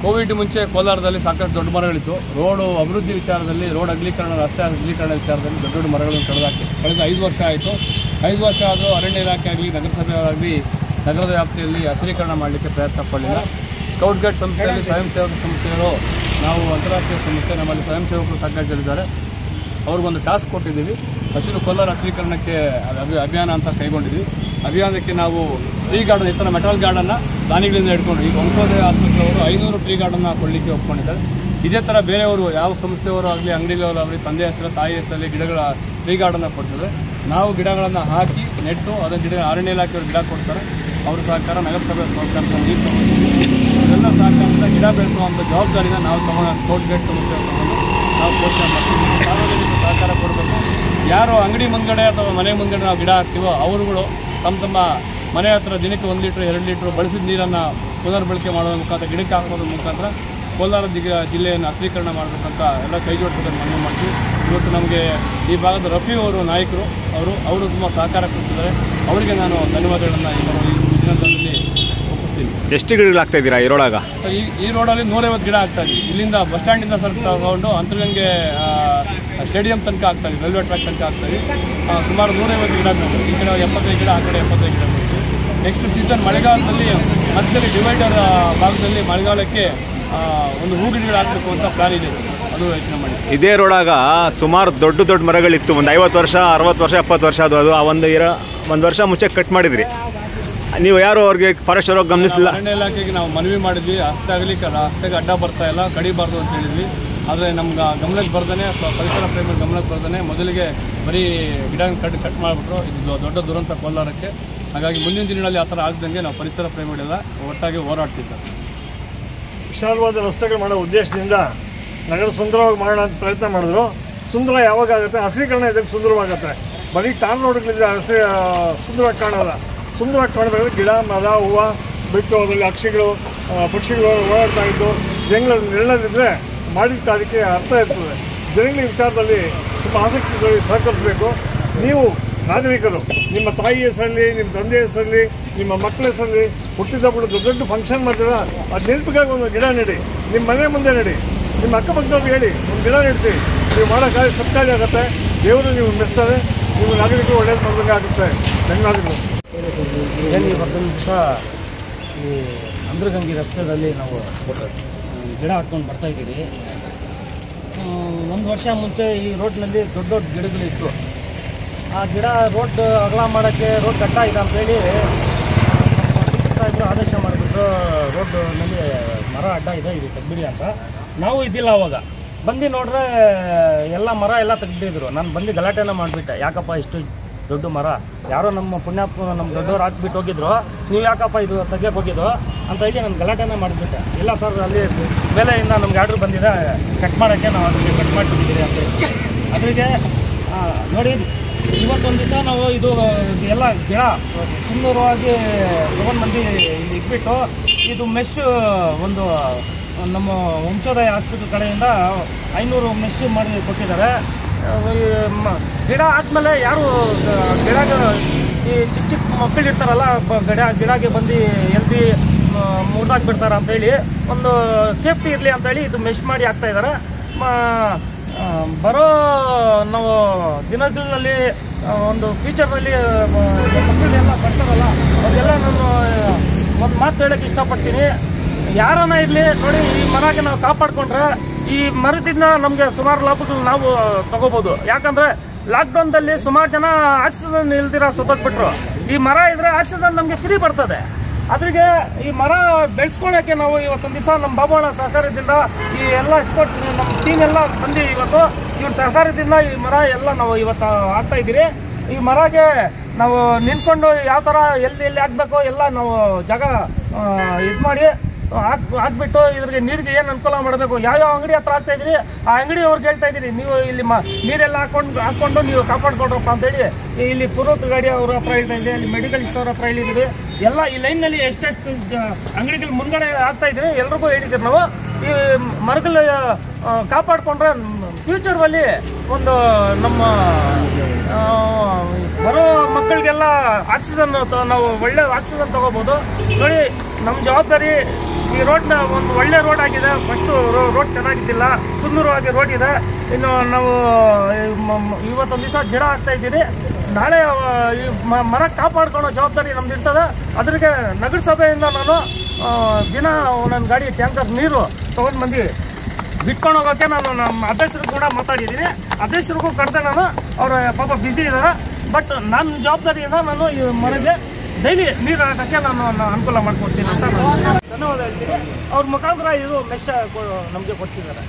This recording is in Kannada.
ಕೋವಿಡ್ ಮುಂಚೆ ಕೋಲಾರದಲ್ಲಿ ಸಾಕಷ್ಟು ದೊಡ್ಡ ಮರಗಳಿತ್ತು. ರೋಡು ಅಭಿವೃದ್ಧಿ ವಿಚಾರದಲ್ಲಿ, ರೋಡ್ ಅಗಲೀಕರಣ, ರಸ್ತೆ ಅಗಲೀಕರಣ ವಿಚಾರದಲ್ಲಿ ದೊಡ್ಡ ದೊಡ್ಡ ಮರಗಳನ್ನು ಕಳೆದ 5 ವರ್ಷ ಆಯಿತು. 5 ವರ್ಷ ಆದರೂ ಅರಣ್ಯ ಇಲಾಖೆ ಆಗಲಿ, ನಗರಸಭೆಯವರಾಗಲಿ ನಗರದ ವ್ಯಾಪ್ತಿಯಲ್ಲಿ ಹಸಿರೀಕರಣ ಮಾಡಲಿಕ್ಕೆ ಪ್ರಯತ್ನ ಪಡಲಿಲ್ಲ. ಸ್ಕೌಟ್ ಗೈಡ್ ಸಂಸ್ಥೆಯಲ್ಲಿ ಸ್ವಯಂ ಸೇವಕ ಸಂಸ್ಥೆಗಳು, ನಾವು ಅಂತಾರಾಷ್ಟ್ರೀಯ ಸಂಸ್ಥೆ, ನಮ್ಮಲ್ಲಿ ಸ್ವಯಂ ಸೇವಕರು ಸಾಕಷ್ಟಿದ್ದಾರೆ. ಅವ್ರಿಗೊಂದು ಟಾಸ್ಕ್ ಕೊಟ್ಟಿದ್ದೀವಿ. ಕೋಲಾರ ಹಸಿರೀಕರಣಕ್ಕೆ ಅಭಿಯಾನ ಅಂತ ಕೈಗೊಂಡಿದ್ವಿ. ಅಭಿಯಾನಕ್ಕೆ ನಾವು ಟ್ರೀ ಗಾರ್ಡನ್, ಇತರ ಮೆಟಲ್ ಗಾರ್ಡನ್ನು ದಾನಿಗಳಿಂದ ಹಿಡ್ಕೊಂಡು, ಈಗ ವಂಶೋದಯ ಆಸ್ಪತ್ರೆಯವರು 500 ಟ್ರೀ ಗಾರ್ಡನ್ನ ಕೊಡಲಿಕ್ಕೆ ಒಪ್ಕೊಂಡಿದ್ದಾರೆ. ಇದೇ ಥರ ಬೇರೆಯವರು ಯಾವ ಸಂಸ್ಥೆಯವರು ಆಗಲಿ, ಅಂಗಡಿಗಳವರು ಆಗಲಿ, ತಂದೆ ಹೆಸರು ತಾಯಿ ಹೆಸರಲ್ಲಿ ಗಿಡಗಳ ಟ್ರೀ ಗಾರ್ಡನ್ನ ಕೊಡಿಸಿದ್ರೆ ನಾವು ಗಿಡಗಳನ್ನು ಹಾಕಿ ನೆಟ್ಟು ಅದನ್ನು ಅರಣ್ಯ ಇಲಾಖೆಯವರು ಗಿಡ ಕೊಡ್ತಾರೆ. ಅವ್ರ ಸಹಕಾರ, ನಗರಸಭೆ ಸಹಕಾರ, ನೀರು ತಗೊಂಡಿದ್ದೀವಿ. ಇದೆಲ್ಲ ಸಹಕಾರದಿಂದ ಗಿಡ ಬೆಳೆಸುವಂಥ ಜವಾಬ್ದಾರಿನ ನಾವು ಸ್ಕೌಟ್ ಗೈಡ್ ಸಂಸ್ಥೆ ತಗೊಂಡು ನಾವು ಪ್ರೋತ್ಸಾಹ ಮಾಡ್ತೀವಿ. ಸಾರ್ವಜನಿಕ ಸಹಕಾರ ಕೊಡಬೇಕು. ಯಾರು ಅಂಗಡಿ ಮುಂದ್ಗಡೆ ಅಥವಾ ಮನೆ ಮುಂದ್ಗಡೆ ನಾವು ಗಿಡ ಹಾಕ್ತೀವೋ ಅವರುಗಳು ತಮ್ಮ ಮನೆ ಹತ್ರ ದಿನಕ್ಕೆ 1 ಲೀಟ್ರ್ 2 ಲೀಟ್ರ್ ಬಳಸಿದ ನೀರನ್ನು ಪುನರ್ಬಳಕೆ ಮಾಡೋದ್ರ ಮುಖಾಂತರ, ಗಿಡಕ್ಕೆ ಹಾಕೋದ್ರ ಮುಖಾಂತರ ಕೋಲಾರ ಜಿಲ್ಲೆಯನ್ನು ಹಸಿರೀಕರಣ ಮಾಡಬೇಕಂತ ಎಲ್ಲ ಕೈ ಜೋಡಿಸೋದನ್ನು ಮನವಿ ಮಾಡ್ತೀವಿ. ಇವತ್ತು ನಮಗೆ ಈ ಭಾಗದ ರಫಿ ಅವರು ನಾಯಕರು, ಅವರು ತುಂಬ ಸಹಕಾರ ಕೊಡ್ತಿದ್ದಾರೆ. ಅವರಿಗೆ ನಾನು ಧನ್ಯವಾದಗಳನ್ನು ಈ ದಿನದಲ್ಲಿ ಒಪ್ಪಿಸ್ತೀನಿ. ಎಷ್ಟು ಗಿಡಗಳು ಹಾಕ್ತಾ ಇದ್ದೀರಾ ಈ ರೋಡಾಗ? ಈ ರೋಡಲ್ಲಿ 150 ಗಿಡ ಆಗ್ತಾ ಇದ್ವಿ. ಇಲ್ಲಿಂದ ಬಸ್ ಸ್ಟ್ಯಾಂಡಿಂದ ಸ್ವಲ್ಪ ತಗೊಂಡು ಅಂತರ್ಗಂಗೆ ಸ್ಟೇಡಿಯಂ ತನಕ ಆಗ್ತಾ ಇದ್ವಿ, ರೈಲ್ವೆ ಟ್ರ್ಯಾಕ್ ತನಕ ಆಗ್ತಾ ಇದ್ವಿ. ಸುಮಾರು 150 ಗಿಡ ಆಗ್ತದೆ. ಈ ಕಡೆ 75 ಗಿಡ, ಆ ಕಡೆ 75 ಗಿಡ ಬರ್ತೀವಿ. ನೆಕ್ಸ್ಟ್ ಸೀಸನ್ ಮಳೆಗಾಲದಲ್ಲಿ ಮಧ್ಯದಲ್ಲಿ ಡಿವೈಡರ್ ಭಾಗದಲ್ಲಿ ಮಳೆಗಾಲಕ್ಕೆ ಒಂದು ಹೂಗಿಡಗಳು ಹಾಕಬೇಕು ಅಂತ ಪ್ಲಾನ್ ಇದೆ. ಅದು ಯೋಚನೆ ಮಾಡಿ. ಇದೇ ರೋಡಾಗ ಸುಮಾರು ದೊಡ್ಡ ಮರಗಳಿತ್ತು. ಒಂದು 50 ವರ್ಷ, 60 ವರ್ಷ, 70 ವರ್ಷ ಅದು ಒಂದು ವರ್ಷ ಮುಂಚೆ ಕಟ್ ಮಾಡಿದ್ರಿ. ನೀವು ಯಾರು ಅವ್ರಿಗೆ ಫಾರೆಸ್ಟ್ ಅವ್ರಿಗೆ ಗಮನಿಸಲಿಲ್ಲ? ಅರಣ್ಯ ಇಲಾಖೆಗೆ ನಾವು ಮನವಿ ಮಾಡಿದ್ವಿ. ರಸ್ತೆಗೆ ಅಡ್ಡ ಬರ್ತಾ ಇಲ್ಲ, ಕಡಿಬಾರ್ದು ಅಂತ ಹೇಳಿದ್ವಿ. ಆದರೆ ನಮ್ಗೆ ಗಮನಕ್ಕೆ ಬರ್ದೇ, ಪರಿಸರ ಪ್ರೇಮಿಗಳ ಗಮನಕ್ಕೆ ಬರ್ದೇ ಮೊದಲಿಗೆ ಬರೀ ಗಿಡ ಕಟ್ ಮಾಡಿಬಿಟ್ರು. ಇದು ದೊಡ್ಡ ದುರಂತ ಕೋಲಾರಕ್ಕೆ. ಹಾಗಾಗಿ ಮುಂದಿನ ದಿನಗಳಲ್ಲಿ ಆ ಥರ ಆಗದಂಗೆ ನಾವು ಪರಿಸರ ಪ್ರೇಮಿಗಳೆಲ್ಲ ಒಟ್ಟಾಗಿ ಹೋರಾಡ್ತೀವಿ ಸರ್. ವಿಶಾಲವಾದ ರಸ್ತೆಗಳು ಮಾಡೋ ಉದ್ದೇಶದಿಂದ ನಗರ ಸುಂದರವಾಗಿ ಮಾಡೋಣ ಅಂತ ಪ್ರಯತ್ನ ಮಾಡಿದ್ರು. ಸುಂದರ ಯಾವಾಗ ಆಗುತ್ತೆ? ಹಸಿರೀಕರಣ ಇದಕ್ಕೆ ಸುಂದರವಾಗುತ್ತೆ. ಬರೀ ಟಾರ್ ರೋಡ್ಗಳಿಂದ ಸುಂದರವಾಗಿ ಕಾಣೋಲ್ಲ. ಸುಂದರವಾಗಿ ಕಾಣಬೇಕಾದ್ರೆ ಗಿಡ, ಮರ, ಹೂವು ಬಿಟ್ಟು ಅದರಲ್ಲಿ ಹಕ್ಕಿಗಳು, ಪಕ್ಷಿಗಳು ಓಡಾಡ್ತಾ ಇದ್ದು ಜನಗಳಲ್ಲಿ ನೆರಳದಿದ್ದರೆ ಮಾಡಿದ ಕಾರ್ಯಕ್ಕೆ ಅರ್ಥ ಇರ್ತದೆ. ಜನಗಳ ವಿಚಾರದಲ್ಲಿ ತುಂಬ ಆಸಕ್ತಿ ಸಹಕರಿಸಬೇಕು. ನೀವು ನಾಗರಿಕರು ನಿಮ್ಮ ತಾಯಿ ಹೆಸರಲ್ಲಿ, ನಿಮ್ಮ ತಂದೆ ಹೆಸರಲ್ಲಿ, ನಿಮ್ಮ ಮಕ್ಕಳ ಹೆಸರಲ್ಲಿ ಹುಟ್ಟಿದಬ್ಬಳು ದೊಡ್ಡ ಫಂಕ್ಷನ್ ಮಾಡ್ತೀರ, ಅದು ನೆನಪಿಗಾಗಿ ಒಂದು ಗಿಡ ನೆಡಿ. ನಿಮ್ಮ ಮನೆ ಮುಂದೆ ನೆಡಿ, ನಿಮ್ಮ ಅಕ್ಕಪಕ್ಕದವ್ರಿಗೆ ಹೇಳಿ ಒಂದು ಗಿಡ ನೆಡಿಸಿ. ನೀವು ಮಾಡೋ ಕಾರ್ಯ ಸತ್ಕಾರ್ಯ ಆಗುತ್ತೆ. ದೇವರು ನೀವು ಮೆಚ್ತಾರೆ. ನೀವು ನಾಗರಿಕರು ಒಳ್ಳೇದು ಮಾಡಿದಂಗೆ ಆಗುತ್ತೆ. ಧನ್ಯವಾದಗಳು. ಮತ್ತೊಂದು ದಿವಸ ಈ ಅಂದ್ರಗಂಗಿ ರಸ್ತೆಯಲ್ಲಿ ನಾವು ಗಿಡ ಹಾಕ್ಕೊಂಡು ಬರ್ತಾಯಿದ್ದೀವಿ. 1 ವರ್ಷ ಮುಂಚೆ ಈ ರೋಡ್ನಲ್ಲಿ ದೊಡ್ಡ ಗಿಡಗಳಿತ್ತು. ಆ ಗಿಡ ರೋಡ್ ಅಗಲ ಮಾಡೋಕ್ಕೆ, ರೋಡ್ ಕಟ್ಟ ಇದೆ ಅಂತೇಳಿ ಸಾಹೇಬರು ಆದೇಶ ಮಾಡಿಬಿಟ್ರು. ರೋಡ್ನಲ್ಲಿ ಮರ ಅಡ್ಡ ಇದೆ, ಇದು ತೆಗ್ಬಿಡಿ ಅಂತ. ನಾವು ಇದ್ದಿಲ್ಲ ಅವಾಗ. ಬಂದು ನೋಡ್ರೆ ಎಲ್ಲ ಮರ ಎಲ್ಲ ತೆಗ್ದಿದ್ರು. ನಾನು ಬಂದು ಗಲಾಟೆನ ಮಾಡಿಬಿಟ್ಟೆ. ಯಾಕಪ್ಪ ಇಷ್ಟು ದೊಡ್ಡ ಮರ, ಯಾರೋ ನಮ್ಮ ಪುಣ್ಯಾತ್ಮ ನಮ್ಮ ದೊಡ್ಡವ್ರು ಹಾಕ್ಬಿಟ್ಟು ಹೋಗಿದ್ರು, ನೀವು ಯಾಕಪ್ಪ ಇದು ತೆಗಿಯೋಕೆ ಹೋಗಿದ್ದು ಅಂತ ಹೇಳಿ ನಾನು ಗಲಾಟೆನ ಮಾಡಿಬಿಟ್ಟೆ. ಇಲ್ಲ ಸರ್, ಅಲ್ಲಿ ಬೆಲೆಯಿಂದ ನಮ್ಗೆ ಆರ್ಡ್ರ್ ಬಂದಿದೆ ಕಟ್ ಮಾಡೋಕ್ಕೆ, ನಾವು ಅದಕ್ಕೆ ಕಟ್ ಮಾಡ್ತಿದ್ದೀವಿ ಅಂತ ಹೇಳಿ. ಅದರಿಗೆ ನೋಡಿ, ಇವತ್ತೊಂದು ದಿವಸ ನಾವು ಇದು ಎಲ್ಲ ಗಿಡ ಸುಂದರವಾಗಿ ತೊಗೊಂಡು ಬಂದು ಇಲ್ಲಿ ಇಟ್ಬಿಟ್ಟು, ಇದು ಮೆಶ್ ಒಂದು ನಮ್ಮ ವಂಶೋದಯ ಹಾಸ್ಪಿಟಲ್ ಕಡೆಯಿಂದ 500 ಮೆಶ್ ಮಾಡಿ ಕೊಟ್ಟಿದ್ದಾರೆ. ಗಿಡ ಆದಮೇಲೆ ಯಾರು ಈ ಚಿಕ್ಕ ಮಕ್ಕಳು ಇರ್ತಾರಲ್ಲ, ಗಿಡಗೆ ಬಂದು ಎಲ್ದಿ ಮುರಿದಾಕ್ಬಿಡ್ತಾರೆ ಅಂತೇಳಿ, ಒಂದು ಸೇಫ್ಟಿ ಇರಲಿ ಅಂತೇಳಿ ಇದು ಮೆಶ್ ಮಾಡಿ ಹಾಕ್ತಾಯಿದ್ದಾರೆ. ಬರೋ ನಾವು ದಿನಗಳಲ್ಲಿ ಒಂದು ಫ್ಯೂಚರ್ನಲ್ಲಿ ಮಕ್ಕಳೆಲ್ಲ ಬರ್ತಾರಲ್ಲ, ಅದೆಲ್ಲ ನಾನು ಒಂದು ಮಾತು ಹೇಳೋಕ್ಕೆ ಇಷ್ಟಪಡ್ತೀನಿ. ಯಾರನ್ನ ಇರಲಿ ನೋಡಿ, ಈ ಮರಕ್ಕೆ ನಾವು ಕಾಪಾಡ್ಕೊಂಡ್ರೆ ಈ ಮರದಿಂದ ನಮಗೆ ಸುಮಾರು ಲಾಭಗಳು ನಾವು ತಗೋಬೋದು. ಯಾಕಂದರೆ ಲಾಕ್ಡೌನ್ದಲ್ಲಿ ಸುಮಾರು ಜನ ಆಕ್ಸಿಜನ್ ಇಲ್ದಿರ ಸತ್ತೋಗ್ಬಿಟ್ರು. ಈ ಮರ ಇದ್ರೆ ಆಕ್ಸಿಜನ್ ನಮಗೆ ಫ್ರೀ ಬರ್ತದೆ. ಅದ್ರಿಗೆ ಈ ಮರ ಬೆಳೆಸ್ಕೊಳ್ಳೋಕ್ಕೆ ನಾವು ಇವತ್ತೊಂದು ದಿವಸ ನಮ್ಮ ಬಾಬುಗಳ ಸಹಕಾರದಿಂದ ಈ ಎಲ್ಲ ಎಕ್ಸ್ಪೋರ್ಟ್ ನಮ್ಮ ಟೀಮ್ ಎಲ್ಲ ಬಂದು ಇವತ್ತು ಇವ್ರ ಸಹಕಾರದಿಂದ ಈ ಮರ ಎಲ್ಲ ನಾವು ಇವತ್ತು ಹಾಕ್ತಾ ಇದ್ದೀರಿ. ಈ ಮರಗೆ ನಾವು ನಿಂತ್ಕೊಂಡು ಯಾವ ಥರ ಎಲ್ಲಿ ಹಾಕಬೇಕು ಎಲ್ಲ ನಾವು ಜಾಗ ಇದು ಮಾಡಿ ಹಾಕ್ಬಿಟ್ಟು ಇದ್ರಿಗೆ ನೀರಿಗೆ ಏನು ಅನುಕೂಲ ಮಾಡಬೇಕು, ಯಾವ್ಯಾವ ಅಂಗಡಿ ಹತ್ರ ಹಾಕ್ತಾ ಇದ್ದೀರಿ ಆ ಅಂಗಡಿ ಅವ್ರಿಗೆ ಹೇಳ್ತಾ ಇದ್ದೀರಿ, ನೀವು ಇಲ್ಲಿ ನೀರೆಲ್ಲ ಹಾಕ್ಕೊಂಡು ನೀವು ಕಾಪಾಡ್ಕೊಡ್ರಪ್ಪ ಅಂತೇಳಿ ಇಲ್ಲಿ ಫ್ರೂಟ್ ಗಾಡಿ ಅವ್ರ ಹತ್ರ ಹೇಳ್ತಾ ಇದ್ದೀರಿ, ಇಲ್ಲಿ ಮೆಡಿಕಲ್ ಸ್ಟೋರ್ ಹತ್ರ ಹೇಳಿದ್ದೀರಿ. ಎಲ್ಲ ಈ ಲೈನ್ನಲ್ಲಿ ಎಷ್ಟೆಷ್ಟು ಅಂಗಡಿಗಳು ಮುನ್ಗಡೆ ಹಾಕ್ತಾ ಇದ್ದೀರಿ ಎಲ್ರಿಗೂ ಹೇಳಿದ್ದೀರಿ. ನಾವು ಈ ಮರಗಳು ಕಾಪಾಡಿಕೊಂಡ್ರೆ ಫ್ಯೂಚರ್ದಲ್ಲಿ ಒಂದು ನಮ್ಮ ಬರೋ ಮಕ್ಕಳಿಗೆಲ್ಲ ಆಕ್ಸಿಜನ್ ನಾವು ಒಳ್ಳೆ ಆಕ್ಸಿಜನ್ ತಗೋಬೋದು. ನೋಡಿ, ನಮ್ಮ ಜವಾಬ್ದಾರಿ ಈ ರೋಡ್ನ ಒಂದು ಒಳ್ಳೆ ರೋಡ್ ಆಗಿದೆ. ಫಸ್ಟು ರೋಡ್ ಚೆನ್ನಾಗಿದ್ದಿಲ್ಲ, ಸುಂದರವಾಗಿ ರೋಡ್ ಇದೆ. ಇನ್ನು ನಾವು ಇವತ್ತೊಂದು ದಿವಸ ಗಿಡ ಹಾಕ್ತಾ ಇದ್ದೀರಿ, ನಾಳೆ ಈ ಮರ ಕಾಪಾಡ್ಕೊಳ್ಳೋ ಜವಾಬ್ದಾರಿ ನಮ್ದು ಇರ್ತದೆ. ಅದ್ರಿಗೆ ನಗರಸಭೆಯಿಂದ ನಾನು ದಿನ ನನ್ನ ಗಾಡಿ ಟ್ಯಾಂಕರ್ ನೀರು ತೊಗೊಂಡು ಬಂದು ಬಿಟ್ಕೊಂಡು ಹೋಗೋಕ್ಕೆ ನಾನು ನಮ್ಮ ಅಧ್ಯಕ್ಷರು ಕೂಡ ಮಾತಾಡಿದ್ದೀನಿ. ಅಧ್ಯಕ್ಷರಿಗೂ ಕರೆದೆ ನಾನು, ಅವರು ಪಾಪ ಬ್ಯುಸಿ ಇದ್ದಾರೆ. ಬಟ್ ನನ್ನ ಜವಾಬ್ದಾರಿಯಿಂದ ನಾನು ಈ ಮನೆಗೆ ಡೈಲಿ ನೀರು ಹಾಕೋಕ್ಕೆ ನಾನು ಅನುಕೂಲ ಮಾಡಿಕೊಡ್ತೀನಿ ಅಂತ ನಾನು ಧನ್ಯವಾದ ಹೇಳ್ತೀನಿ. ಅವ್ರ ಮುಖಾಂತರ ಇದು ಮೆಶ್ ನಮಗೆ ಕೊಡಿಸಿದ್ದಾರೆ.